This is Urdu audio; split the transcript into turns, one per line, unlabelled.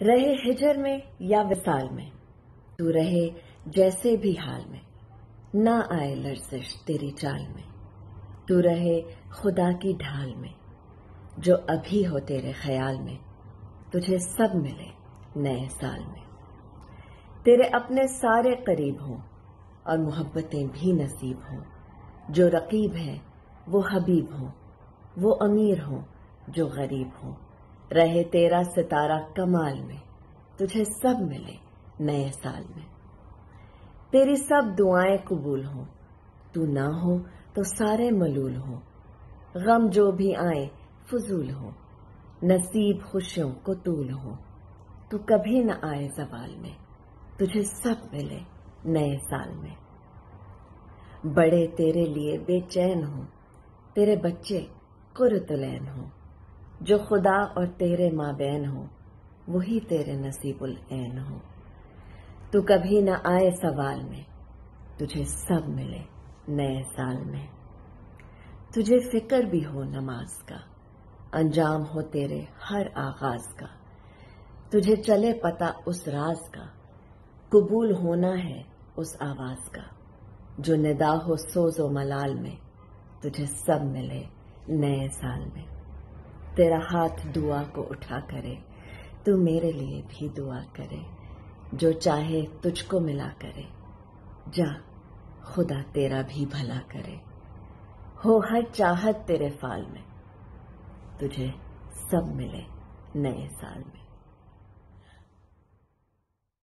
رہے ہجر میں یا وصال میں، تو رہے جیسے بھی حال میں، نہ آئے لرزش تیری چال میں، تو رہے خدا کی ڈھال میں، جو ابھی ہو تیرے خیال میں، تجھے سب ملے نئے سال میں۔ تیرے اپنے سارے قریب ہوں اور محبتیں بھی نصیب ہوں، جو رقیب ہیں وہ حبیب ہوں، وہ امیر ہوں جو غریب ہوں، رہے تیرا ستارہ کمال میں، تجھے سب ملے نئے سال میں۔ تیری سب دعائیں قبول ہوں، تو نہ ہو تو سارے ملول ہوں، غم جو بھی آئے فضول ہوں، نصیب خوشیوں کو طول ہوں، تو کبھی نہ آئے زوال میں، تجھے سب ملے نئے سال میں۔ بڑے تیرے لیے بے چین ہوں، تیرے بچے قرۃ العین ہوں، جو خدا اور تیرے مابین ہوں، وہی تیرے نصیب العین ہوں، تو کبھی نہ آئے سوال میں، تجھے سب ملے نئے سال میں۔ تجھے فکر بھی ہو نماز کا، انجام ہو تیرے ہر آغاز کا، تجھے چلے پتہ اس راز کا، قبول ہونا ہے اس آواز کا، جو ندا ہو سوز و ملال میں، تجھے سب ملے نئے سال میں۔ تیرا ہاتھ دعا کو اٹھا کرے، تو میرے لیے بھی دعا کرے، جو چاہے تجھ کو ملا کرے، جا خدا تیرا بھی بھلا کرے، ہو ہر چاہت تیرے فال میں، تجھے سب ملے نئے سال میں۔